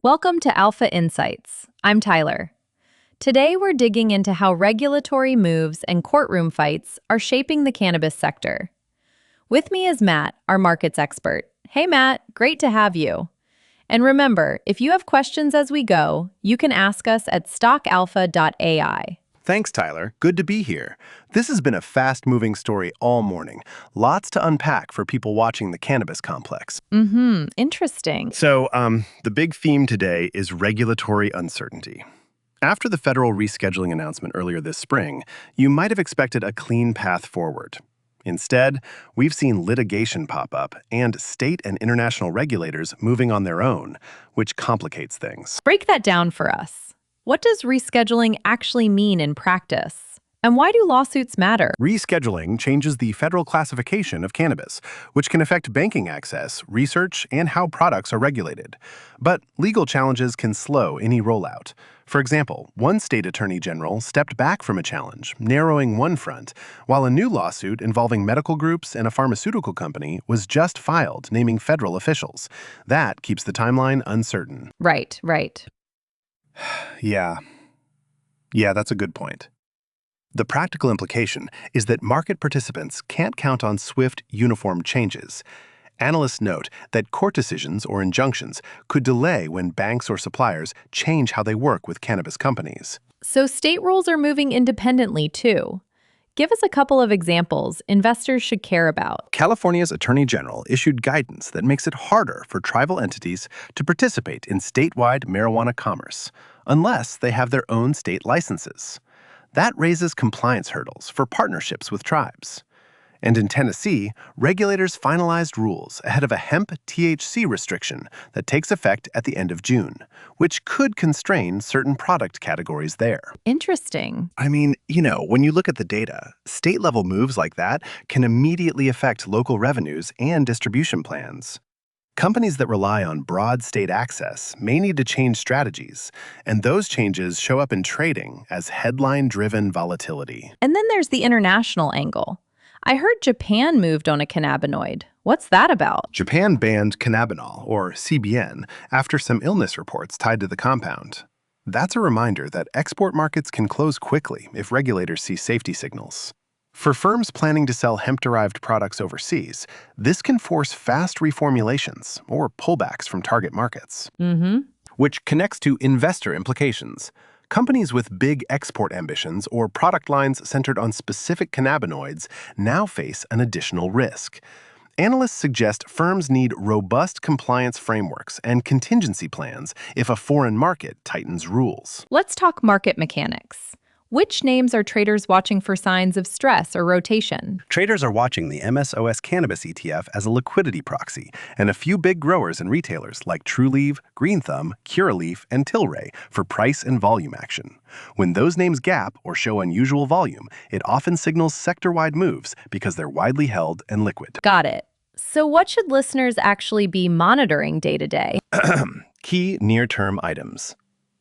Welcome to Alpha Insights. I'm Tyler. Today we're digging into how regulatory moves and courtroom fights are shaping the cannabis sector. With me is Matt, our markets expert. Hey Matt, great to have you. And remember, if you have questions as we go, you can ask us at stockalpha.ai. Thanks, Tyler. Good to be here. This has been a fast-moving story all morning. Lots to unpack for people watching the cannabis complex. Interesting. So, the big theme today is regulatory uncertainty. After the federal rescheduling announcement earlier this spring, you might have expected a clean path forward. Instead, we've seen litigation pop up and state and international regulators moving on their own, which complicates things. Break that down for us. What does rescheduling actually mean in practice? And why do lawsuits matter? Rescheduling changes the federal classification of cannabis, which can affect banking access, research, and how products are regulated. But legal challenges can slow any rollout. For example, one state attorney general stepped back from a challenge, narrowing one front, while a new lawsuit involving medical groups and a pharmaceutical company was just filed, naming federal officials. That keeps the timeline uncertain. Right. Yeah, that's a good point. The practical implication is that market participants can't count on swift, uniform changes. Analysts note that court decisions or injunctions could delay when banks or suppliers change how they work with cannabis companies. So state rules are moving independently too. Give us a couple of examples investors should care about. California's Attorney General issued guidance that makes it harder for tribal entities to participate in statewide marijuana commerce, unless they have their own state licenses. That raises compliance hurdles for partnerships with tribes. And in Tennessee, regulators finalized rules ahead of a hemp THC restriction that takes effect at the end of June, which could constrain certain product categories there. Interesting. I mean, when you look at the data, state-level moves like that can immediately affect local revenues and distribution plans. Companies that rely on broad state access may need to change strategies, and those changes show up in trading as headline-driven volatility. And then there's the international angle. I heard Japan moved on a cannabinoid. What's that about? Japan banned cannabinol, or CBN, after some illness reports tied to the compound. That's a reminder that export markets can close quickly if regulators see safety signals. For firms planning to sell hemp-derived products overseas, this can force fast reformulations or pullbacks from target markets. Which connects to investor implications. Companies with big export ambitions or product lines centered on specific cannabinoids now face an additional risk. Analysts suggest firms need robust compliance frameworks and contingency plans if a foreign market tightens rules. Let's talk market mechanics. Which names are traders watching for signs of stress or rotation? Traders are watching the MSOS Cannabis ETF as a liquidity proxy, and a few big growers and retailers like Trulieve, Green Thumb, Curaleaf, and Tilray for price and volume action. When those names gap or show unusual volume, it often signals sector-wide moves because they're widely held and liquid. Got it. So what should listeners actually be monitoring day to day? Key near-term items.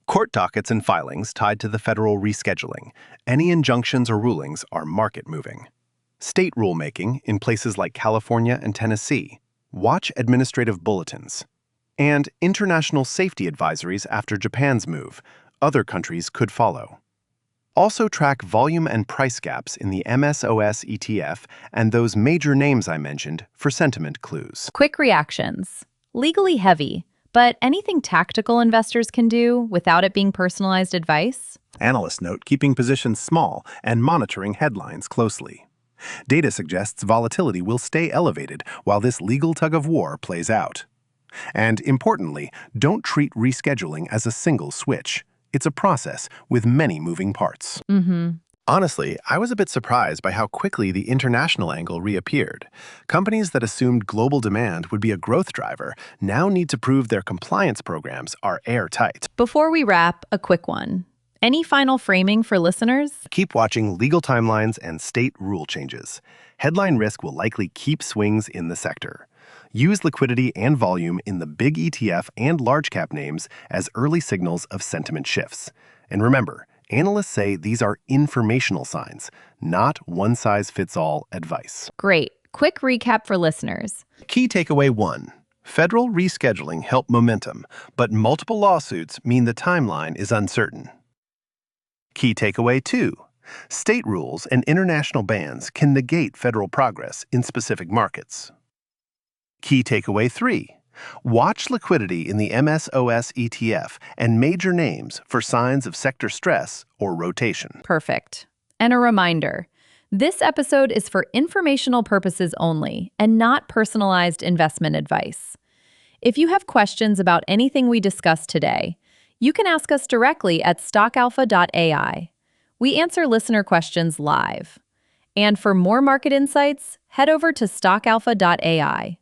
Court dockets and filings tied to the federal rescheduling. Any injunctions or rulings are market-moving. State rulemaking in places like California and Tennessee. Watch administrative bulletins. And international safety advisories after Japan's move. Other countries could follow. Also track volume and price gaps in the MSOS ETF and those major names I mentioned for sentiment clues. Quick reactions. Legally heavy. But anything tactical investors can do without it being personalized advice? Analysts note keeping positions small and monitoring headlines closely. Data suggests volatility will stay elevated while this legal tug-of-war plays out. And importantly, don't treat rescheduling as a single switch. It's a process with many moving parts. Honestly, I was a bit surprised by how quickly the international angle reappeared. Companies that assumed global demand would be a growth driver now need to prove their compliance programs are airtight. Before we wrap, a quick one. Any final framing for listeners? Keep watching legal timelines and state rule changes. Headline risk will likely keep swings in the sector. Use liquidity and volume in the big ETF and large cap names as early signals of sentiment shifts. And remember, analysts say these are informational signs, not one-size-fits-all advice. Great. Quick recap for listeners. Key takeaway 1. Federal rescheduling helped momentum, but multiple lawsuits mean the timeline is uncertain. Key takeaway 2. State rules and international bans can negate federal progress in specific markets. Key takeaway 3. Watch liquidity in the MSOS ETF and major names for signs of sector stress or rotation. Perfect. And a reminder, this episode is for informational purposes only and not personalized investment advice. If you have questions about anything we discussed today, you can ask us directly at stockalpha.ai. We answer listener questions live. And for more market insights, head over to stockalpha.ai.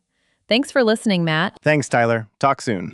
Thanks for listening, Matt. Thanks, Tyler. Talk soon.